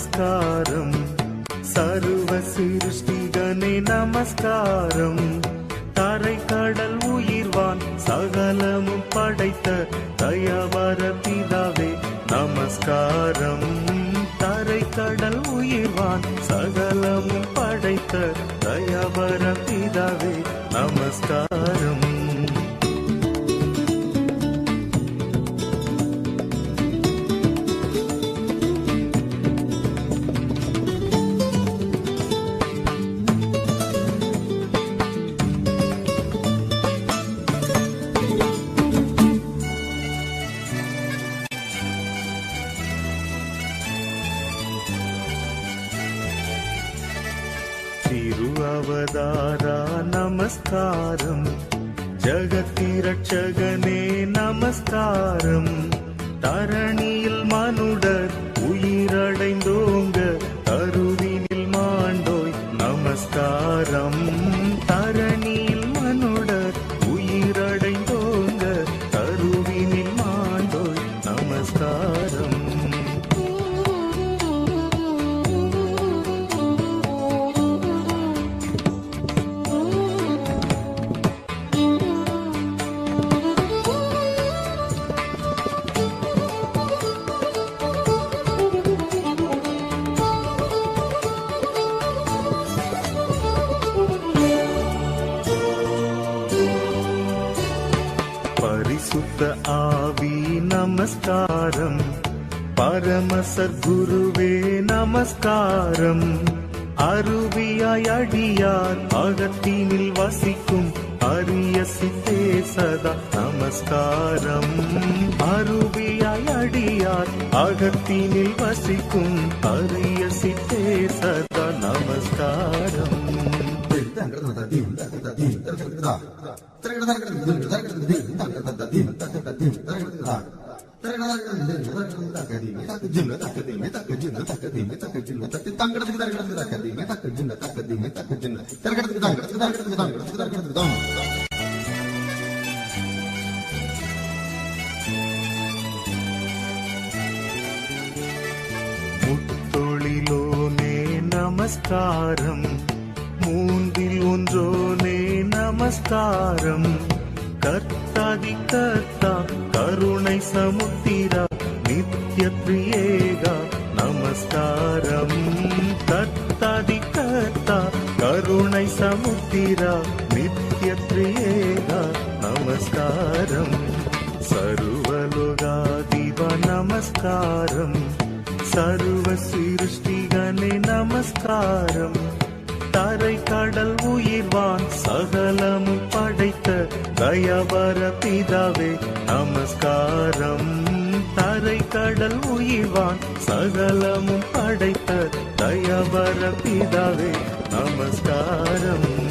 நமஸ்காரம். சர்வ சிருஷ்டிகனே நமஸ்காரம். தரை கடல் உயிர்வான் சகலமும் படைத்த தயவர பிதாவே நமஸ்காரம். தரை கடல் உயிர்வான் சகலமும் படைத்த தயவர பிதாவே நமஸ்காரம். திருஅவதாரா நமஸ்காரம். ஜகத்திரட்சகனே நமஸ்காரம். தரணியில் மனுடர் உயிரடைந்தோங்க கருவினில் மாண்டோய் நமஸ்காரம். தரணியில் மனுடர் உயிரடைந்தோங்க கருவினில் மாண்டோய் நமஸ்காரம். பரிசுத்த ஆவி நமஸ்காரம். பரமசத்குருவே நமஸ்காரம். அருவியாய் அடியார் அகத்தினில் வசிக்கும் அரிய சித்தே சதா நமஸ்காரம். அருவியாய் அடியார் அகத்தினில் வசிக்கும் அரிய சித்தே சதா நமஸ்காரம். முத்தொழிலோனே நமஸ்காரம். மூன்றில் ஒன்றோனே நமஸ்காரம். கர்த்தாதி கர்த்தா கருணை சமுத்திரா நித்ய பிரியேகா நமஸ்காரம். கர்த்தாதி கர்த்தா கருணை சமுத்திரா நித்ய பிரியேகா நமஸ்காரம். சர்வலோகாதிப நமஸ்காரம். சர்வ சிருஷ்டிகனே நமஸ்காரம். தரை கடல் உயிர்வான் சகலமும் படைத்த தயவர பிதாவே நமஸ்காரம். தரை கடல் உயிர்வான் சகலமும் படைத்த தயவர பிதாவே நமஸ்காரம்.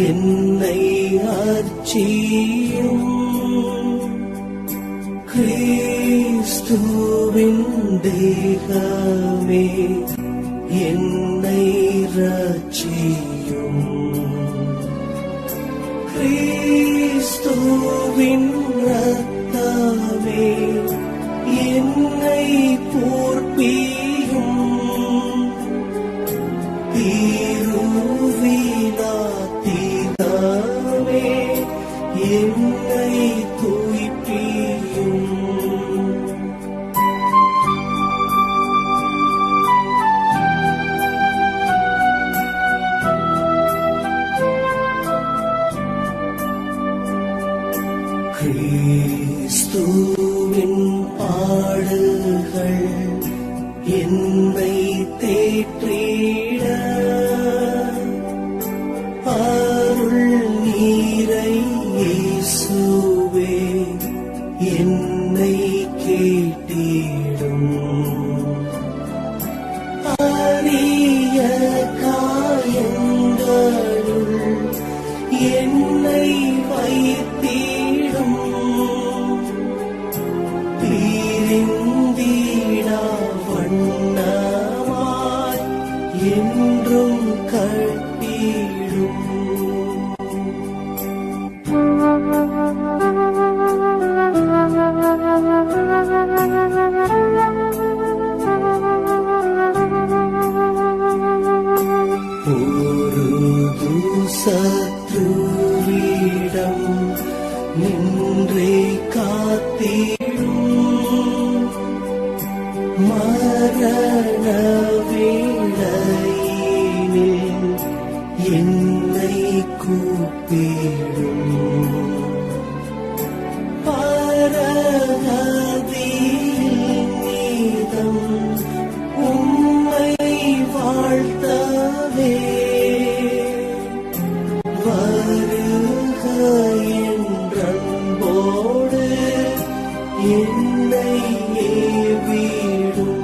என்னை அர்ச்சியும் கிறிஸ்துவின் தேகமே என்னை ரட்சியும் கிறிஸ்துவின் ரத்தமே என்னை போர்ப்பியும் தீருவினா தீரமே என்னை தூய்ப்பியும் கிறிஸ்துவின் பாடுகள் என்னை தேற்றிட அருள் நீரை இயேசுவே என்னை கேட்டிடும் அரிய காயங்களுள் என்னை வைத்திடும் தீரிந்திடா வண்ணமாய் என்றும் கட்டிடும் ஒரு சத்ருவிடம் நின்றே காத்திடும் மரண வேளையினில் என்னை கூப்பிடும் பரகதியின் மீதம் உம்மை வாழ்த்தவே வருக என்றன்போடு என்னை ஏவிடும்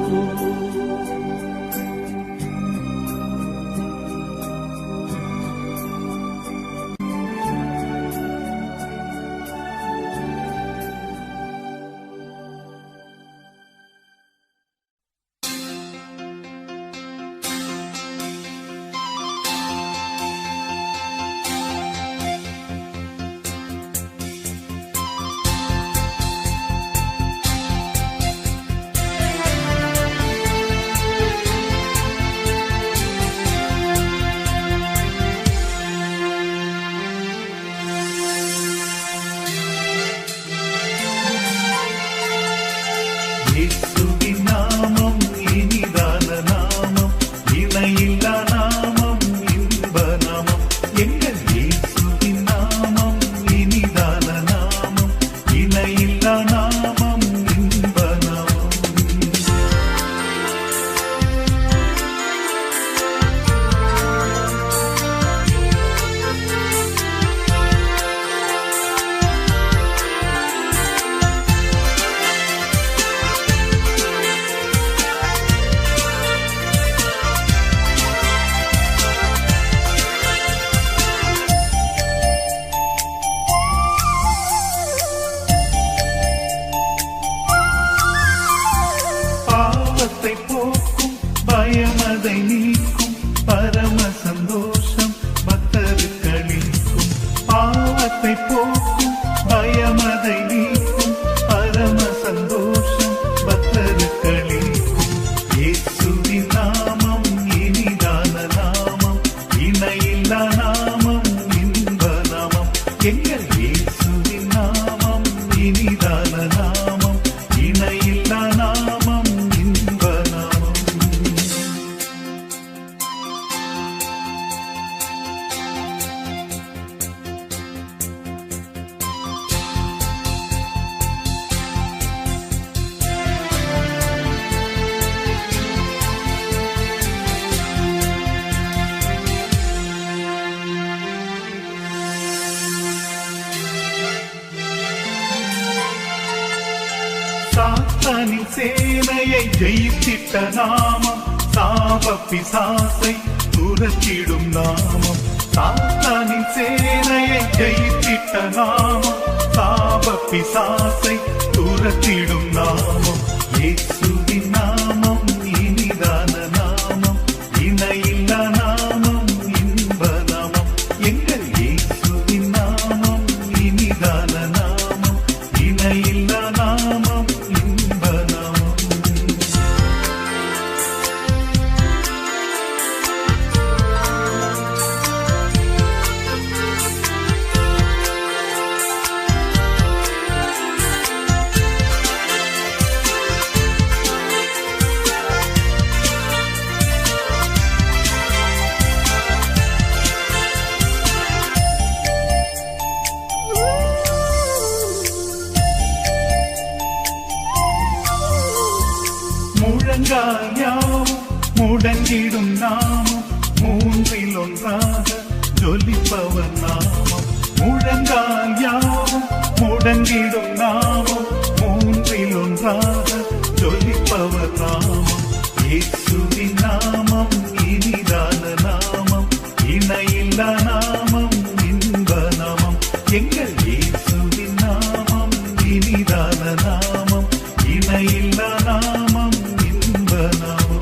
பயமதை நீக்கும் பரம சந்தோஷம் பக்தருக்களிக்கும் பாவத்தை போக்கும் பயமதை நீக்கும் பரம சந்தோஷம் பக்தருக்களிக்கும் இயேசுவின் நாமம் இனிதான நாமம் இணையில்லா நாமம் இன்ப நாமம் எங்கள் இயேசுவின் நாமம் இனிதான நாமம் இணையில்லா நாமம் இன்ப நாமம். சாத்தானின் சேனையை ஜெயித்திட்ட நாமம் சாப பிசாசை துரத்திடும் நாமம் சாத்தானின் சேனையை ஜெயித்திட்ட நாமம், சாப பிசாசை துரத்திடும் நாமம். இயேசுவின் நாமம் இனிதான நாமம், இணையில்லா நாமம், இன்ப நாமம். எங்கள் இயேசுவின் நாமம் இனிதான நாமம், இணையில்லா நாமம், இன்ப நாமம். முழங்கால் யாவும் முடங்கிடும் நாமம், மூன்றில் ஒன்றாக ஜொலிப்பவர் நாமம். முழங்கால் யாவும் முடங்கிடும் நாமம், மூன்றில் ஒன்றாக ஜொலிப்பவர் நாமம். இயேசுவின் நாமம் இனிதான நாமம், இணையில்லா நாமம், இன்ப நாமம். எங்கள் இயேசுவின் நாமம் இனிதான நாமம், இணையில்லா நாமம், இன்ப நாமம்.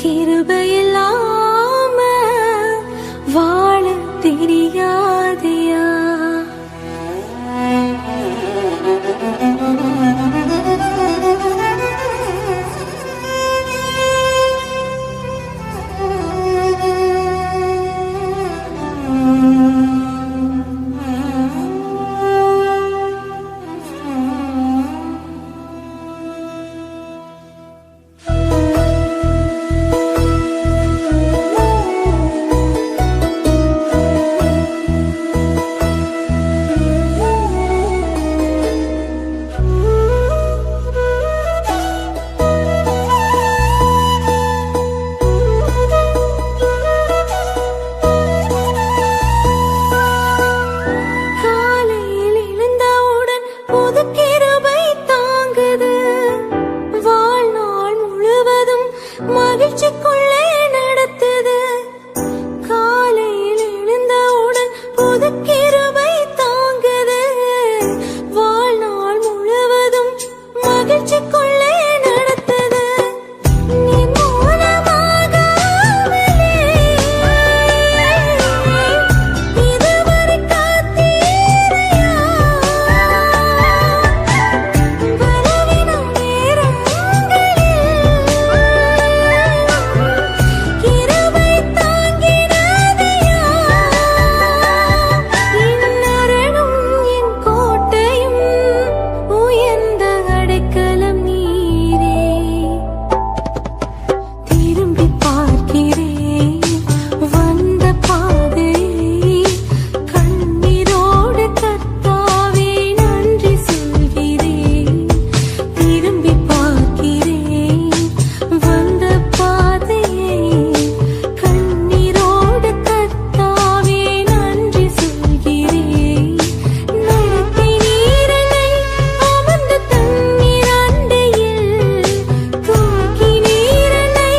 கிருபையில்லாம வாழ தெரியாதையா. மகிழ்ச்சிக்குள்ளே நடத்துது. காலையில் எழுந்தவுடன் புது கிருபை தாங்குது. வாழ்நாள் முழுவதும் மகிழ்ச்சிக்குள்ளே நடத்துது. நீ மூலமாகாமலே இதுவரை காத்தீரையா. பலவீனம் நேரங்களில் கிருபை தாங்கினதையா. இன்னரணும் என் கோட்டையும் உயர்ந்த அடைக்கலம் நீரே. திரும்பி பார்க்கிறேன் வந்த பாதையை. கண்ணீரோடு கர்த்தாவே நன்றி சொல்கிறேன். திரும்பி பார்க்கிறேன் வந்த பாதையை. கண்ணீரோடு கர்த்தாவே நன்றி சொல்கிறேன். நடத்தி நீரனை அமர்ந்த தண்ணீர் அண்டையில். தூக்கி நீரனை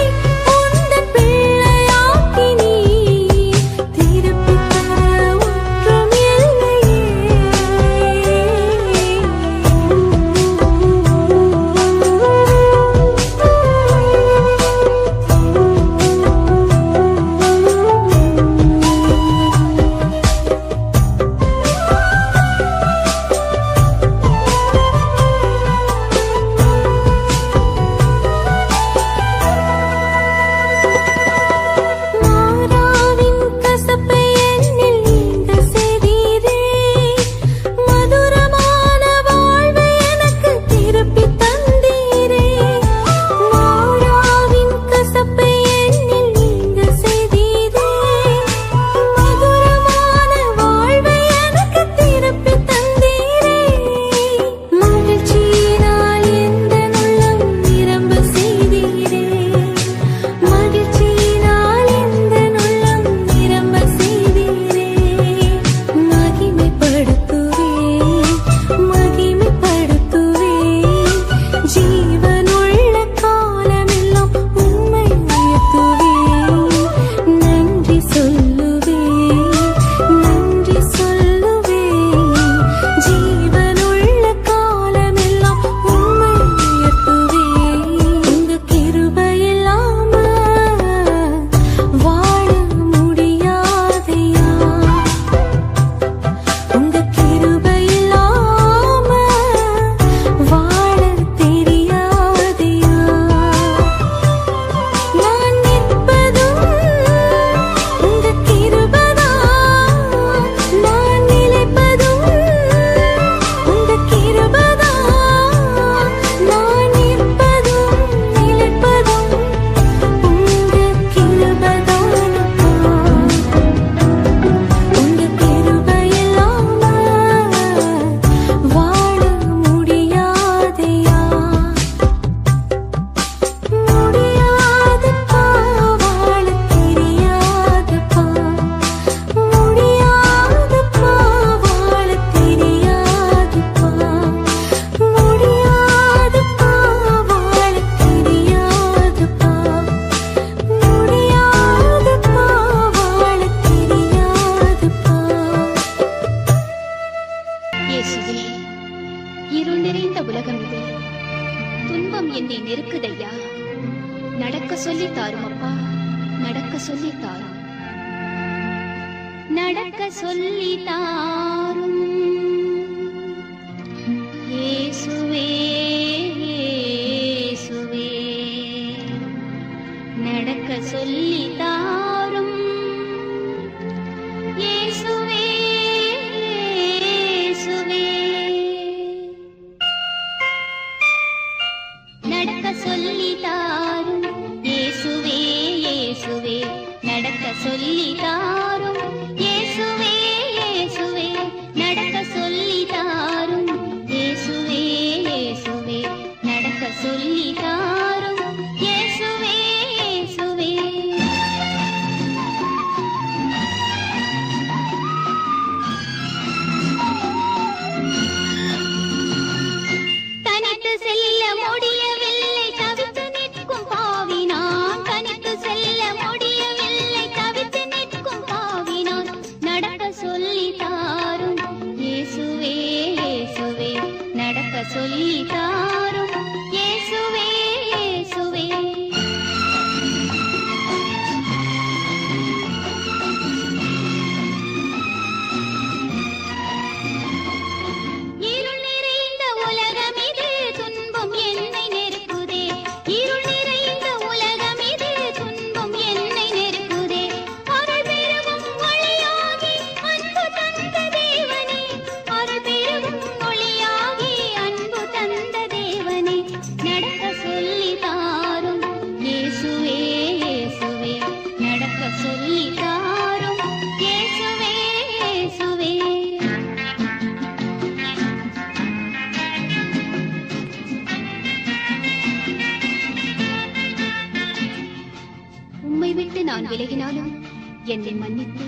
உந்தன் பிள்ளையாக்கி நீர். திருப்பித் தர ஒன்றும் இல்லையே. மாறாவின் கசப்பை என்னில் நீங்க செய்தீரே. மதுரமான வாழ்வை எனக்கு திருப்பித் தந்தீரே. மாறாவின் கசப்பை என்னில் நீங்க செய்தீரே. மதுரமான வாழ்வை எனக்கு திருப்பித் தந்தீரே. மகிழ்ச்சியினால் எந்தன் உள்ளம் நிரம்ப செய்தீரே. மகிழ்ச்சியினால் எந்தன் உள்ளம் நிரம்ப செய்தீரே. மகிமைப்படுத்துவேன் மகிமைப்படுத்துவேன். ஜீவனுள்ள காலமெல்லாம் உம்மை உயர்த்துவேன். நன்றி சொல்லுவேன் நன்றி சொல்லுவேன். ஜீவனுள்ள காலமெல்லாம் உம்மை உயர்த்துவேன். உங்க கிருபையில்லாம வாழ முடியாதையா. உங்க கிருபையில்லாம வாழ தெரியாதையா. நான் நிற்பதும் உங்க கிருபைதான். நான் நிலைப்பதும் உங்க கிருபைதான். நான் நிற்பதும் நிலைப்பதும் உங்க கிருபைதானப்பா. உங்க கிருபையில்லாம வாழ முடியாதையா. முடியாதப்பா வாழ தெரியாதப்பா. முடியாதப்பா வாழ தெரியாதப்பா. முடியாதப்பா வாழ தெரியாதப்பா. முடியாதப்பா வாழ தெரியாதப்பா. இயேசுவே, இருள் நிறைந்த உலகம் இது. துன்பம் என்னை நெருக்குதையா. நடக்க சொல்லி தாரும் அப்பா, நடக்க சொல்லி தாரும், நடக்க சொல்லி தாரும். இயேசுவே இயேசுவே, நடக்க சொல்லி தாரும். இயேசுவே இயேசுவே, நடக்க சொல்லி தாரும். இயேசுவே இயேசுவே, நடக்க சொல்லி தாரும். இயேசுவே இயேசுவே, நடக்க சொல்லி தாரும். இயேசுவே இயேசுவே, நடக்க சொல்லி தாரும். இயேசுவே இயேசுவே. தனித்து செல்ல முடியவில்லை, தவித்து நிற்கும் பாவி நான். தனித்து செல்ல முடியவில்லை, தவித்து நிற்கும் பாவி நான். நடக்க சொல்லி தாரும். இயேசுவே இயேசுவே, நடக்க சொல்லி தாரும். இயேசுவே இயேசுவே. இருள் நிறைந்த உலகம் இது, துன்பம் என்னை நெருக்குதே. இருள் நிறைந்த உலகம் இது, துன்பம் என்னை நெருக்குதே. அருள் பெருகும் ஒளியாகி அன்பு தந்த தேவனே, அருள் பெருகும் ஒளியாகி அன்பு தந்த தேவனே, நடக்க சொல்லி தாரும். இயேசுவே இயேசுவே, நடக்க சொல்லி தாரும். இயேசுவே இயேசுவே. உம்மை விட்டு நான் விலகினாலும் என்னை மன்னித்து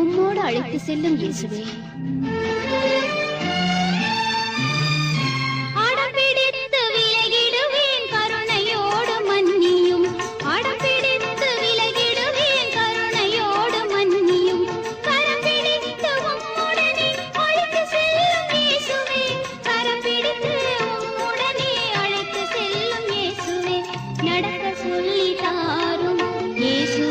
உம்மோடு அழைத்து செல்லும் இயேசுவே. அடம்பிடித்து விலகிடுவேன், கருணையோடு மன்னியும். அடம்பிடித்து விலகிடுவேன், கருணையோடு மன்னியும். கரம் பிடித்து உம்முடனே அழைத்து செல்லும் இயேசுவே. கரம் பிடித்து உம்முடனே அழைத்து செல்லும் இயேசுவே, நடக்க சொல்லி தாரும். இயேசுவே